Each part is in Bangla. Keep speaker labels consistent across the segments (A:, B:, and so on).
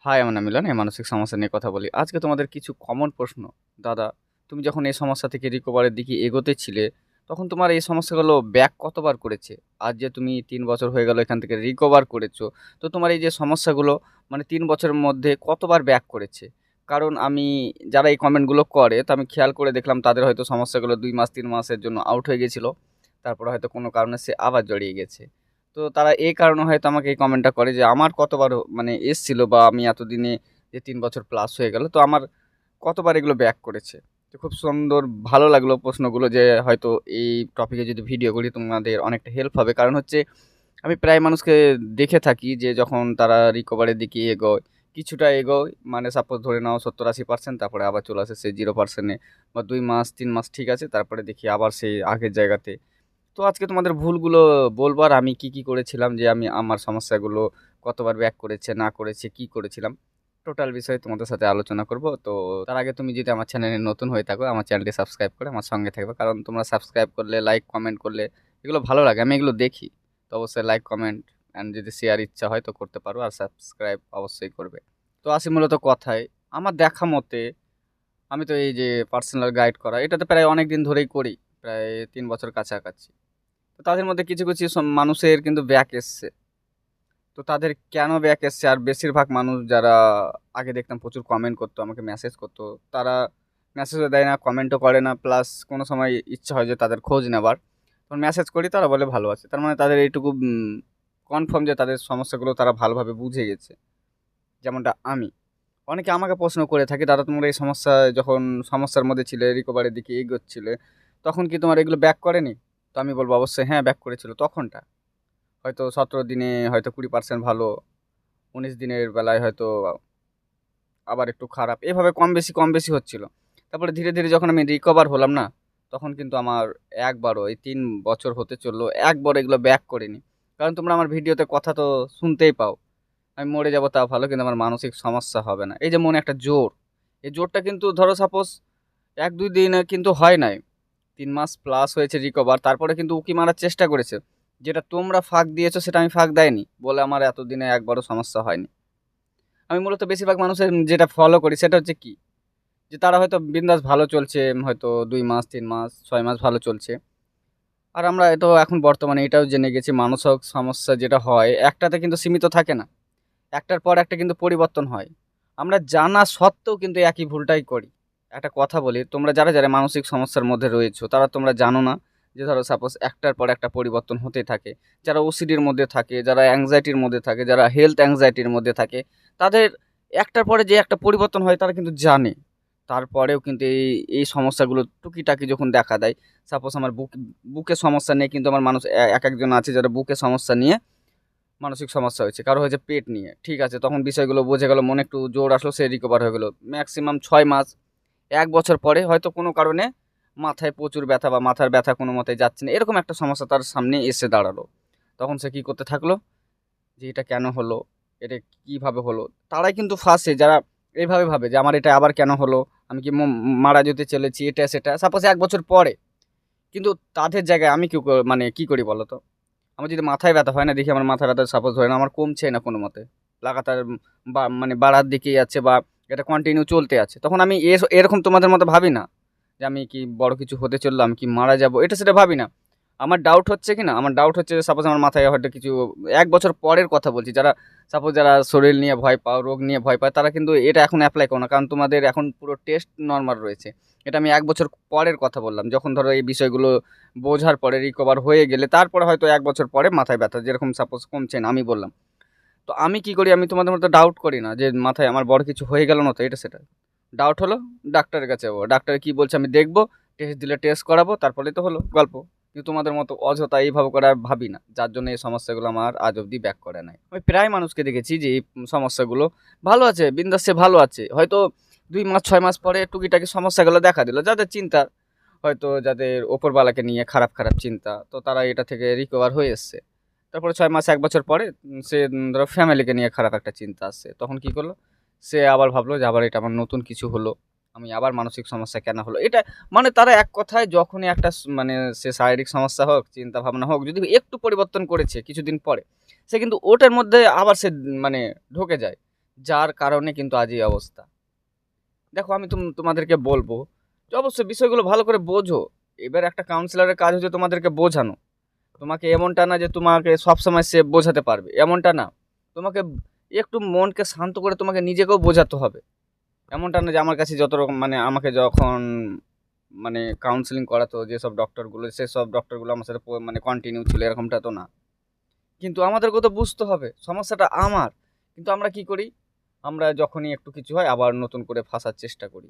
A: হাই, আমার নাম মিলন। এই মানসিক সমস্যা নিয়ে কথা বলি। আজকে তোমাদের কিছু কমন প্রশ্ন। দাদা, তুমি যখন এই সমস্যা থেকে রিকভারির দিকে এগোতে ছিলে, তখন তোমার এই সমস্যাগুলো ব্যাক কতবার করেছে? আজ যে তুমি ৩ বছর হয়ে গেল এখান থেকে রিকভার করেছো, তো তোমার এই যে সমস্যাগুলো মানে ৩ বছরের মধ্যে কতবার ব্যাক করেছে? কারণ আমি যারা এই কমেন্টগুলো করে, তো আমি খেয়াল করে দেখলাম তাদের হয়তো সমস্যাগুলো ২ মাস ৩ মাসের জন্য আউট হয়ে গেছিল। তারপরে হয়তো কোনো কারণে সে আবার জড়িয়ে গেছে। তো তারা এই কারণে হয়তো আমাকে এই কমেন্টটা করে যে আমার কতবার মানে এসছিল বা আমি এতদিনে যে ৩ বছর প্লাস হয়ে গেল, তো আমার কতবার এগুলো ব্যাক করেছে। তো খুব সুন্দর ভালো লাগলো প্রশ্নগুলো, যে হয়তো এই টপিকে যদি ভিডিও করি তোমাদের অনেকটা হেল্প হবে। কারণ হচ্ছে আমি প্রায় মানুষকে দেখে থাকি যে যখন তারা রিকভারির দিকে এগোয়, কিছুটা এগোয় মানে সাপোজ ধরে নাও ৭০-৮০%, তারপরে আবার চলে আসে সেই 0% এ, বা ২ মাস ৩ মাস ঠিক আছে, তারপরে দেখি আবার সেই আগের জায়গাতে। তো আজকে তোমাদের ভুলগুলো বলবো, আর আমি কি কি করেছিলাম, যে আমি আমার সমস্যাগুলো কতবার ব্যাক করেছে না করেছে, কি করেছিলাম, টোটাল বিষয়ে তোমাদের সাথে আলোচনা করব। তো তার আগে তুমি যদি আমার চ্যানেলে নতুন হয়ে থাকো, আমার চ্যানেলটি সাবস্ক্রাইব করে আমার সঙ্গে থাকবে। কারণ তোমরা সাবস্ক্রাইব করলে, লাইক কমেন্ট করলে এগুলো ভালো লাগে, আমি এগুলো দেখি। তো অবশ্যই লাইক কমেন্ট অ্যান্ড যদি শেয়ার ইচ্ছা হয় তো করতে পারো, আর সাবস্ক্রাইব অবশ্যই করবে। তো আসি মূলত কথায়। আমার দেখা মতে আমি তো এই যে পার্সোনাল গাইড করা, এটা তো প্রায় অনেক দিন ধরেই করি, প্রায় ৩ বছর কাছাকাছি। তো তাদের মধ্যে কিছু কিছু মানুষের কিন্তু ব্যাক এসছে। তো তাদের কেন ব্যাক এসছে, আর বেশিরভাগ মানুষ যারা আগে দেখতাম প্রচুর কমেন্ট করতো, আমাকে মেসেজ করতো, তারা মেসেজও দেয় না, কমেন্টও করে না, প্লাস কোনো সময় ইচ্ছা হয় যে তাদের খোঁজ নেবার, তখন মেসেজ করি, তারা বলে ভালো আছে। তার মানে তাদের এইটুকু কনফার্ম যে তাদের সমস্যাগুলো তারা ভালোভাবে বুঝে গেছে। যেমনটা আমি, অনেকে আমাকে প্রশ্ন করে থাকে, দাদা তোমার এই সমস্যা যখন সমস্যার মধ্যে ছিলে, রিকভারির দিকে এগোচ্ছিলে, তখন কি তোমার এগুলো ব্যাক করেনি? তো আমি বলবো অবশ্যই হ্যাঁ, ব্যাক করেছিল তখনটা। হয়তো ১৭ দিনে হয়তো ২০% ভালো, ১৯ দিনের বেলায় হয়তো আবার একটু খারাপ। এভাবে কম বেশি হচ্ছিল। তারপরে ধীরে, ধীরে যখন আমি রিকভার হলাম না, তখন কিন্তু আমার একবারও, এই ৩ বছর হতে চললো, একবারও এগুলো ব্যাক করিনি। কারণ তোমরা আমার ভিডিওতে কথা তো শুনতেই পাও। আমি মরে যাবো তাও ভালো, কিন্তু আমার মানসিক সমস্যা হবে না। এই যে মনে একটা জোর, এই জোরটা কিন্তু ধরো সাপোজ ১-২ দিনে কিন্তু হয় নাই। ৩ মাস প্লাস হয়েছে রিকভার, তারপরে কিন্তু উঁকি মারার চেষ্টা করেছে। যেটা তোমরা ফাঁক দিয়েছো সেটা আমি ফাঁক দেয়নি বলে আমার এতদিনে একবারও সমস্যা হয়নি। আমি মূলত বেশিরভাগ মানুষের যেটা ফলো করি সেটা হচ্ছে কি, যে তারা হয়তো বিন্দাস ভালো চলছে, হয়তো ২ মাস ৩ মাস ৬ মাস ভালো চলছে। আর আমরা তো এখন বর্তমানে এটাও জেনে গেছি, মানসিক সমস্যা যেটা হয় একটাতে কিন্তু সীমিত থাকে না। একটার পর একটা কিন্তু পরিবর্তন হয়। আমরা জানা সত্ত্বেও কিন্তু একই ভুলটাই করি। একটা কথা বলি, তোমরা যারা, যারা মানসিক সমস্যার মধ্যে রয়েছো, তারা তোমরা জানো না যে ধরো সাপোজ একটার পর একটা পরিবর্তন হতেই থাকে। যারা ওসিডির মধ্যে থাকে, যারা অ্যাংজাইটির মধ্যে থাকে, যারা হেলথ অ্যাংজাইটির মধ্যে থাকে, তাদের একটার পরে যে একটা পরিবর্তন হয় তারা কিন্তু জানে। তারপরেও কিন্তু এই সমস্যাগুলো টুকিটাকি যখন দেখা দেয়, সাপোজ আমার বুকে সমস্যা নিয়ে কিন্তু আমার মানুষ একেকজন আছে যারা বুকে সমস্যা নিয়ে মানসিক সমস্যা হয়েছে, কারো হয়েছে পেট নিয়ে। ঠিক আছে, তখন বিষয়গুলো বোঝা গেল, মনে একটু জোর আসলো, সে রিকভার হয়ে গেল। ম্যাক্সিমাম ৬ মাস, ১ বছর পরে হয়তো কোনো কারণে মাথায় প্রচুর ব্যথা বা মাথার ব্যথা কোনো মতে যাচ্ছে না, এরকম একটা সমস্যা তার সামনে এসে দাঁড়ালো। তখন সে কী করতে থাকলো, যে এটা কেন হলো? এটা কিভাবে হলো? তারাই কিন্তু ফাঁসে যারা এইভাবে ভাবে যে আমার এটা আবার কেন হলো? আমি কি মারা যেতে চলেছি? এটা সেটা। সাপোজ ১ বছর পরে। কিন্তু তাদের জায়গায় আমি মানে কি করি বলো তো? আমার যদি মাথায় ব্যথা হয় না, দেখি আমার মাথা ব্যথা সাপোজ ধরে নাও আমার কমছে না কোনো মতে। লাগাতার মানে বাড়ার দিকেই আছে, বা এটা কন্টিনিউ চলতে আছে। তখন আমি এরকম তোমাদের মতো ভাবি না যে আমি কি বড় কিছু হতে চললো, আমি কি মারা যাবো? এটা সেটা ভাবি না। আমার ডাউট হচ্ছে কি না? আমার ডাউট হচ্ছে যে সাপোজ আমার মাথায় হয়তো কিছু ১ বছর পরের কথা বলছি। যারা শরীর নিয়ে ভয় পাও, রোগ নিয়ে ভয় পায়, তারা কিন্তু এটা এখন এপ্লাই করো না। কারণ তোমাদের এখন পুরো টেস্ট নরমাল রয়েছে। এটা আমি ১ বছর পরের কথা বললাম। যখন ধরো এই বিষয়গুলো বোঝার পরে রিকভার হয়ে গেলে, তারপরে হয়তো ১ বছর পরে মাথায় ব্যথা যেরকম সাপোজ কমছে না, আমি বললাম। তো আমি কি করি, আমি তোমাদের মতো ডাউট করি না যে মাথায় আমার বড় কিছু হয়ে গেল না তো, এটা সেটা। ডাউট হলো, ডাক্তারের কাছে যাবো। ডাক্তার কি বলছে আমি দেখবো, টেস্ট দিলে টেস্ট করাবো, তারপরেই তো হলো গল্প। কিন্তু তোমাদের মতো অযথা এইভাবে করে আর ভাবি না। যার জন্য এই সমস্যাগুলো আমার আজ অব্দি ব্যাক করে নাই। আমি প্রায় মানুষকে দেখেছি যে এই সমস্যাগুলো ভালো আছে, বিন্দাস সে ভালো আছে। হয়তো ২ মাস ৬ মাস পরে টুকিটাকি সমস্যাগুলো দেখা দিল। যাদের চিন্তা, হয়তো যাদের ওপরবালাকে নিয়ে খারাপ, খারাপ চিন্তা, তো তারা এটা থেকে রিকভার হয়ে এসছে। তারপরে ৬ মাস ১ বছর পরে সে ধরো ফ্যামিলিকে নিয়ে খারাপ একটা চিন্তা আসছে। তখন কি করলো? সে আবার ভাবলো যে আবার এটা আমার নতুন কিছু হলো। আমি আবার মানসিক সমস্যা কেন হলো? এটা মানে তারা এক কথায় যখনই একটা মানে সে শারীরিক সমস্যা হোক, চিন্তা ভাবনা হোক, যদি একটু পরিবর্তন করেছে কিছুদিন পরে, সে কিন্তু ওটার মধ্যে আবার সে মানে ঢুকে যায়। যার কারণে কিন্তু আজ এই অবস্থা। দেখো আমি তোমাদেরকে বলবো যে অবশ্যই বিষয়গুলো ভালো করে বোঝো। এবার একটা কাউন্সিলরের কাজ হচ্ছে তোমাদেরকে বোঝানো। তোমাকে এমনটা না যে তোমাকে সবসময় সে বোঝাতে পারবে, এমনটা না। তোমাকে একটু মনকে শান্ত করে তোমাকে নিজেকেও বোঝাতে হবে। এমনটা না যে আমার কাছে যত রকম মানে আমাকে যখন মানে কাউন্সিলিং করাতো যেসব ডক্টরগুলো, সেসব ডক্টরগুলো আমার সাথে মানে কন্টিনিউ ছিল, এরকমটা তো না। কিন্তু আমাদেরকে তো বুঝতে হবে সমস্যাটা আমার। কিন্তু আমরা কি করি, আমরা যখনই একটু কিছু হয় আবার নতুন করে ফাঁসার চেষ্টা করি।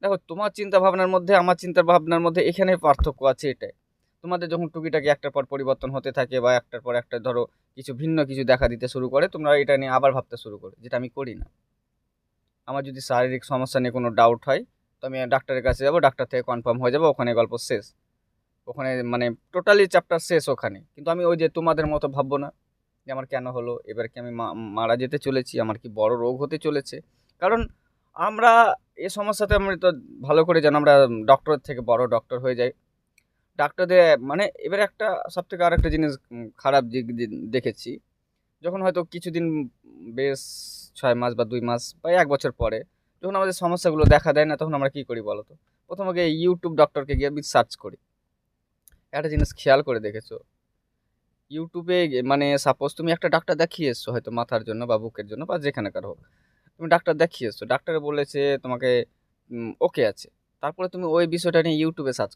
A: দেখো তোমার চিন্তা ভাবনার মধ্যে আমার চিন্তা ভাবনার মধ্যে এখানে পার্থক্য আছে এটাই। তোমাদের যখন টুকিটাকি একটার পর পরিবর্তন হতে থাকে বা একটার পর একটা ধরো কিছু ভিন্ন কিছু দেখা দিতে শুরু করে, তোমরা এটা নিয়ে আবার ভাবতে শুরু করো, যেটা আমি করি না। আমার যদি শারীরিক সমস্যা নিয়ে কোনো ডাউট হয়, তো আমি ডাক্তারের কাছে যাবো, ডাক্তার থেকে কনফার্ম হয়ে যাবো, ওখানে গল্প শেষ। ওখানে মানে টোটালি চ্যাপ্টার শেষ ওখানে। কিন্তু আমি ওই যে তোমাদের মতো ভাববো না যে আমার কেন হলো, এবার কি আমি মারা যেতে চলেছি, আমার কি বড় রোগ হতে চলেছে। কারণ আমরা এই সমস্যাতে আমরা তো ভালো করে জানো, আমরা ডক্টরের থেকে বড় ডক্টর হয়ে যাই। ডাক্তারদের মানে এবার একটা সব থেকে আর একটা জিনিস খারাপ দিক দেখেছি। যখন হয়তো কিছুদিন বেশ 6 মাস বা 2 মাস বা 1 বছর পরে যখন আমাদের সমস্যাগুলো দেখা দেয় না, তখন আমরা কি করি বলো তো? প্রথমে ইউটিউব ডক্টরকে গিয়ে আমি সার্চ করি। একটা জিনিস খেয়াল করে দেখেছো, ইউটিউবে মানে সাপোজ তুমি একটা ডাক্তার দেখিয়ে এসছো হয়তো মাথার জন্য বা বুকের জন্য বা যেখানেকার হোক, তুমি ডাক্তার দেখিয়ে এসছো, ডাক্তার বলেছে তোমাকে ওকে আছে। তারপরে তুমি ওই বিষয়টা নিয়ে ইউটিউবে সার্চ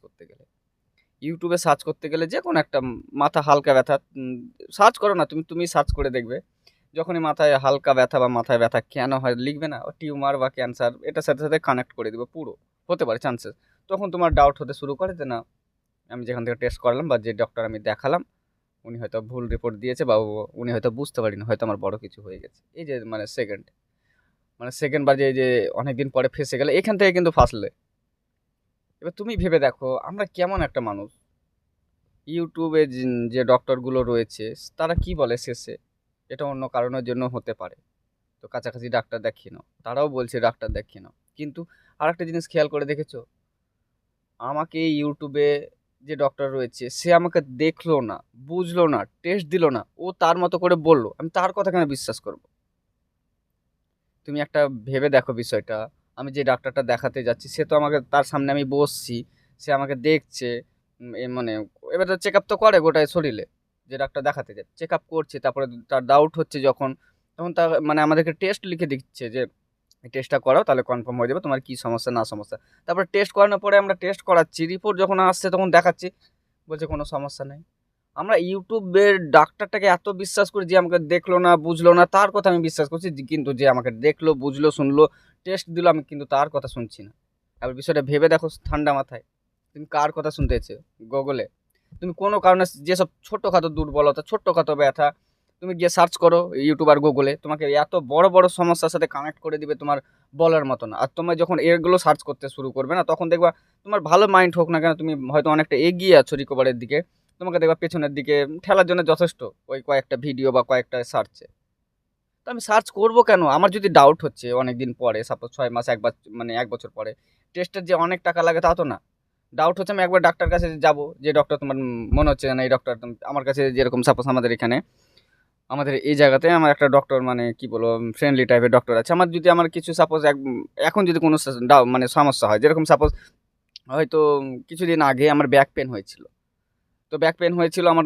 A: করতে গেলে যে কোনো একটা মাথা হালকা ব্যথা সার্চ করো না, তুমি সার্চ করে দেখবে। যখনই মাথায় হালকা ব্যথা বা মাথায় ব্যথা কেন হয় লিখবে না, টিউমার বা ক্যান্সার এটার সাথে সাথে কানেক্ট করে দিবে পুরো, হতে পারে চান্সেস। তখন তোমার ডাউট হতে শুরু করে যে না, আমি যেখান থেকে টেস্ট করালাম বা যে ডক্টর আমি দেখালাম উনি হয়তো ভুল রিপোর্ট দিয়েছে, বা উনি হয়তো বুঝতে পারিনি, হয়তো আমার বড় কিছু হয়ে গেছে। এই যে মানে সেকেন্ড বার যে অনেকদিন পরে ফেসে গেলে, এখান থেকে কিন্তু ফাঁসলে। এবার তুমি ভেবে দেখো আমরা কেমন একটা মানুষ। ইউটিউবে যে ডক্টরগুলো রয়েছে তারা কি বলে শেষে, এটা অন্য কারণের জন্য হতে পারে, তো কাছাকাছি ডাক্তার দেখিয়ে নাও, তারাও বলছে ডাক্তার দেখিয়ে নাও। কিন্তু আরেকটা জিনিস খেয়াল করে দেখেছো, আমাকে ইউটিউবে যে ডক্টর রয়েছে সে আমাকে দেখলো না, বুঝলো না, টেস্ট দিল না, ও তার মতো করে বললো, আমি তার কথা কেন বিশ্বাস করব? তুমি একটা ভেবে দেখো বিষয়টা। আমি যে ডাক্তারটা দেখাতে যাচ্ছি সে তো আমাকে, তার সামনে আমি বসছি, সে আমাকে দেখছে। মানে এবার তো চেক আপ তো করে গোটায় শরীরে, যে ডাক্তার দেখাতে যায় চেক আপ করছে, তারপরে তার ডাউট হচ্ছে যখন, তখন তা মানে আমাদেরকে টেস্ট লিখে দিচ্ছে যে এই টেস্টটা করাও, তাহলে কনফার্ম হয়ে যাবে তোমার কি সমস্যা না সমস্যা। তারপরে টেস্ট করানোর পরে আমরা টেস্ট করাচ্ছি, রিপোর্ট যখন আসছে তখন দেখাচ্ছি, বলছে কোনো সমস্যা নেই। আমরা ইউটিউবের ডাক্তারটাকে এত বিশ্বাস করি, যে আমাকে দেখলো না বুঝলো না তার কথা আমি বিশ্বাস করছি, কিন্তু যে আমাকে দেখলো বুঝলো শুনলো টেস্ট দিল, আমি কিন্তু তার কথা শুনছি না। এবার বিষয়টা ভেবে দেখো ঠান্ডা মাথায়, তুমি কার কথা শুনতেছো? গুগলে তুমি কোনো কারণে যেসব ছোট্টখাটো দুর্বলতা, ছোট্টখাটো ব্যথা, তুমি গিয়ে সার্চ করো ইউটিউব আর গুগলে, তোমাকে এত বড় বড় সমস্যার সাথে কানেক্ট করে দিবে তোমার বলার মতো না। আর তোমার যখন এগুলো সার্চ করতে শুরু করবে না, তখন দেখবা তোমার ভালো মাইন্ড হোক না কেন, তুমি হয়তো অনেকটা এগিয়ে আছো রিকভারের দিকে, তোমাকে দেখবা পেছনের দিকে ঠেলার জন্য যথেষ্ট ওই কয়েকটা ভিডিও বা কয়েকটা সার্চে। তো আমি সার্চ করব কেন? আমার যদি ডাউট হচ্ছে অনেক দিন পরে, সাপোজ 6 মাস, একবার মানে 1 বছর পরে, টেস্টের যে অনেক টাকা লাগে তা তো না। ডাউট হচ্ছে আমি একবার ডাক্তার কাছে যাব, যে ডক্টর তোমার মনে হচ্ছে না এই ডক্টর আমার কাছে, যেরকম সাপোজ আমাদের এখানে আমাদের এই জায়গাতে আমার একটা ডক্টর মানে কি বলবো ফ্রেন্ডলি টাইপের ডক্টর আছে। আমার যদি আমার কিছু সাপোজ এখন যদি কোনো মানে সমস্যা হয়, যেরকম সাপোজ হয়তো কিছুদিন আগে আমার ব্যাক পেন হয়েছিল। তো ব্যাক পেন হয়েছিল আমার,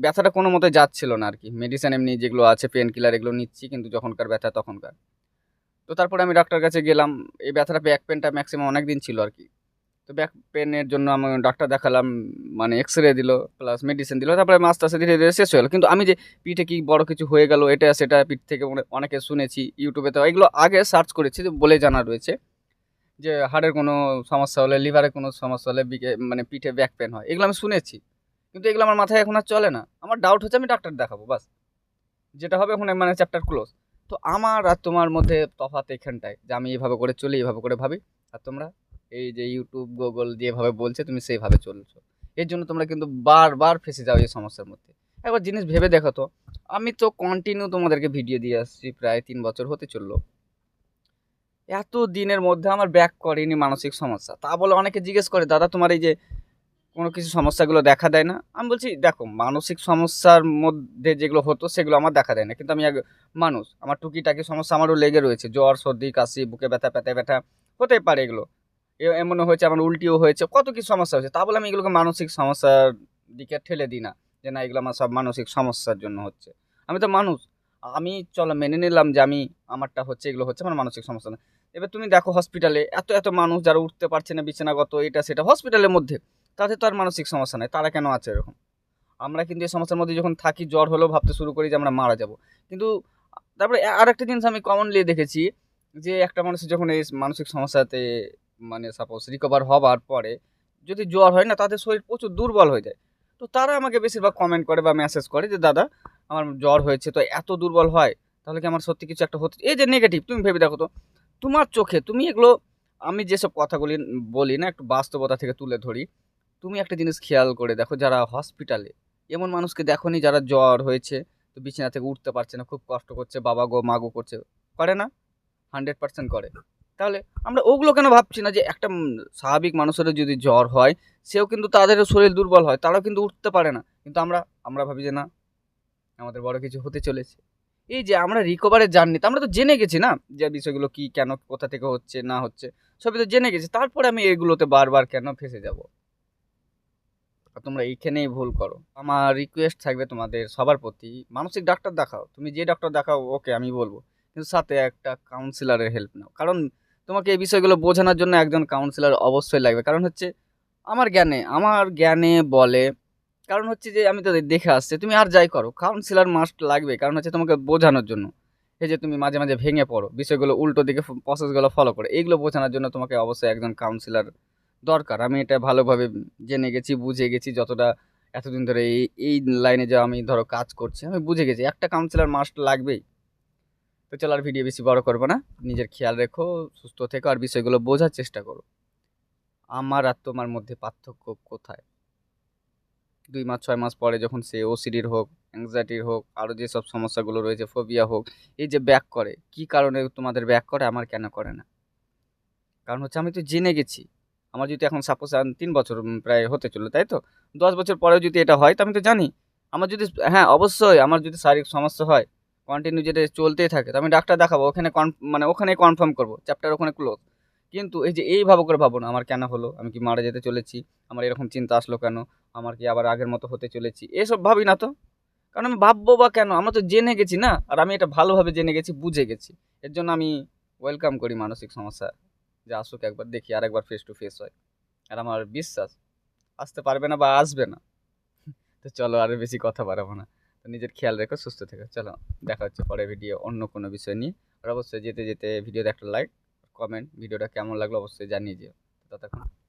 A: ব্যথাটা কোনো মতে যাচ্ছিল না আর কি, মেডিসিন এমনি যেগুলো আছে পেন কিলার এগুলো নিচ্ছি, কিন্তু যখনকার ব্যথা তখনকার। তো তারপরে আমি ডাক্তার কাছে গেলাম, এই ব্যথাটা ব্যাক পেনটা ম্যাক্সিমাম অনেক দিন ছিল আর কি। তো ব্যাক পেনের জন্য আমি ডাক্তার দেখালাম, মানে এক্সরে দিল প্লাস মেডিসিন দিল, তারপরে আমি আস্তে আস্তে ধীরে ধীরে শেষ হয়ে গেলো। কিন্তু আমি যে পিঠে কি বড় কিছু হয়ে গেল এটা সেটা পিঠ থেকে অনেকে শুনেছি, ইউটিউবে তো এগুলো আগে সার্চ করেছি, বলে জানা রয়েছে যে হাড়ের কোনো সমস্যা হলে, লিভারের কোনো সমস্যা হলে মানে পিঠে ব্যাক পেন হয়, এগুলো আমি শুনেছি। কিন্তু এগুলো আমার মাথায় এখন আর চলে না। আমার ডাউট হচ্ছে আমি ডাক্তার দেখাবো বাস, যেটা হবে ওখানে মানে চ্যাপ্টার ক্লোজ। তো আমার আর তোমার মধ্যে তফাৎ এখানটায়, যে আমি এইভাবে করে চলি, এইভাবে করে ভাবি, আর তোমরা এই যে ইউটিউব গুগল যেভাবে বলছে তুমি সেইভাবে চলছো। এর জন্য তোমরা কিন্তু বারবার ফেসে যাও এই সমস্যার মধ্যে। একবার জিনিস ভেবে দেখো তো, আমি তো কন্টিনিউ তোমাদেরকে ভিডিও দিয়ে আসছি, প্রায় 3 বছর হতে চললো। এত দিনের মধ্যে আমার ব্যাক করেনি মানসিক সমস্যা, তা বলে অনেকে জিজ্ঞেস করে দাদা তোমার এই যে কোনো কিছু সমস্যাগুলো দেখা দেয় না। আমি বলছি দেখো মানসিক সমস্যার মধ্যে যেগুলো হতো সেগুলো আমার দেখা দেয় না। কিন্তু আমি মানুষ। আমার টুকিটাকি সমস্যা আমারও লেগে রয়েছে। জ্বর, সর্দি, কাশি, বুকে ব্যথা, পেটে ব্যথা হতেই পারে এগুলো। এমনও হয়েছে আমার উল্টিও হয়েছে। কত কি সমস্যা হয়েছে। তা বলে আমি এগুলোকে মানসিক সমস্যার দিকে ঠেলে দিই না। যে না এগুলো আমার সব মানসিক সমস্যার জন্য হচ্ছে। আমি তো মানুষ। আমি চলো মেনে নিলাম যে আমারটা হচ্ছে এগুলো হচ্ছে আমার মানসিক সমস্যা না। এবার তুমি দেখো হসপিটালে এত মানুষ যারা উঠতে পারছে না বিছানাগত এটা সেটা হসপিটালের মধ্যে। তাদের তো আর মানসিক সমস্যা নাই। তারা কেন আছে এরকম? আমরা কিন্তু এই সমস্যার মধ্যে যখন থাকি জ্বর হলেও ভাবতে শুরু করি যে আমরা মারা যাবো। কিন্তু তারপরে আরেকটা জিনিস আমি কমনলি দেখেছি যে একটা মানুষের যখন এই মানসিক সমস্যাতে মানে সাপোজ রিকভার হবার পরে যদি জ্বর হয় না তাদের শরীর প্রচুর দুর্বল হয়ে যায়। তো তারা আমাকে বেশিরভাগ কমেন্ট করে বা মেসেজ করে যে দাদা আমার জ্বর হয়েছে তো এত দুর্বল হয় তাহলে কি আমার সত্যি কিছু একটা হতে এই যে নেগেটিভ তুমি ভেবে দেখো তো তোমার চোখে তুমি এগুলো আমি যেসব কথাগুলি বলি না একটু বাস্তবতা থেকে তুলে ধরি তুমি একটা জিনিস খেয়াল করে দেখো যারা হসপিটালে এমন মানুষকে দেখোনি যারা জ্বর হয়েছে তো বিছানা থেকে উঠতে পারছে না খুব কষ্ট করছে বাবা গো মা গো করছে করে না 100% করে তাহলে আমরা ওগুলো কেন ভাবছি না যে একটা স্বাভাবিক মানুষেরও যদি জ্বর হয় সেও কিন্তু তাদেরও শরীর দুর্বল হয় তারাও কিন্তু উঠতে পারে না কিন্তু আমরা ভাবি যে না আমাদের বড় কিছু হতে চলেছে এই যে আমরা রিকভারের জার্নিতে আমরা তো জেনে গেছি না যে বিষয়গুলো কি কেন কোথা থেকে হচ্ছে না হচ্ছে সবই তো জেনে গেছি তারপরে আমি এগুলোতে বারবার কেন ফেসে যাব তোমরা এইখানেই ভুল করো আমার রিকোয়েস্ট থাকবে তোমাদের সবার প্রতি মানসিক ডাক্তার দেখাও তুমি যে ডাক্তার দেখাও ওকে আমি বলবো কিন্তু সাথে একটা কাউন্সিলরের হেল্প নাও কারণ তোমাকে এই বিষয়গুলো বোঝানোর জন্য একজন কাউন্সিলর অবশ্যই লাগবে কারণ হচ্ছে আমার জ্ঞানে বলে কারণ হচ্ছে যে আমি তো দেখে আসছি তুমি আর যাই করো কাউন্সিলর মাস্ট লাগবে কারণ হচ্ছে তোমাকে বোঝানোর জন্য এই যে তুমি মাঝে মাঝে ভেঙে পড়ো বিষয়গুলো উল্টো দিকে প্রসেসগুলো ফলো করে এইগুলো বোঝানোর জন্য তোমাকে অবশ্যই একজন কাউন্সিলর দরকার আমি এটা ভালোভাবে জেনে গেছি বুঝে গেছি যতটা এতদিন ধরে এই লাইনে যা আমি ধরো কাজ করছি আমি বুঝে গেছি একটা কাউন্সিলর মাস্ট লাগবেই তো চলো আর ভিডিও বেশি বড় করবো না নিজের খেয়াল রেখো সুস্থ থেকো আর বিষয়গুলো বোঝার চেষ্টা করো আমার আর তোমার মধ্যে পার্থক্য কোথায় 2 মাস 6 মাস পরে যখন সে ওসিডির হোক অ্যাংজাইটির হোক আরও যেসব সমস্যাগুলো রয়েছে ফোবিয়া হোক এই যে ব্যাক করে কি কারণে তোমাদের ব্যাক করে আমার কেন করে না কারণ হচ্ছে আমি তো জেনে গেছি আমার যদি এখন সাপোজ 3 বছর প্রায় হতে চললো তাই তো 10 বছর পরেও যদি এটা হয় তো আমি তো জানি আমার যদি হ্যাঁ অবশ্যই আমার যদি শারীরিক সমস্যা হয় কন্টিনিউ যেটা চলতেই থাকে তো আমি ডাক্তার দেখাবো ওখানে মানে ওখানে কনফার্ম করবো চ্যাপ্টার ওখানে ক্লোজ কিন্তু এই যে এইভাবে করে ভাবো না আমার কেন হলো আমি কি মারা যেতে চলেছি আমার এরকম চিন্তা আসলো কেন আমার কি আবার আগের মতো হতে চলেছি এসব ভাবি না তো কারণ আমি ভাববো বা কেন আমরা তো জেনে গেছি না আর আমি এটা ভালোভাবে জেনে গেছি বুঝে গেছি এর জন্য আমি ওয়েলকাম করি মানসিক সমস্যা যে আসুক একবার দেখি আর একবার ফেস টু ফেস হয় আর আমার বিশ্বাস আসতে পারবে না বা আসবে না তো চলো আর বেশি কথা বাড়াবো না তো নিজের খেয়াল রেখো সুস্থ থেকো চলো দেখা হচ্ছে পরে ভিডিও অন্য কোনো বিষয় নিয়ে আর অবশ্যই যেতে যেতে ভিডিওতে একটা লাইক কমেন্ট ভিডিওটা কেমন লাগলো অবশ্যই জানিয়ে দিও ততক্ষণ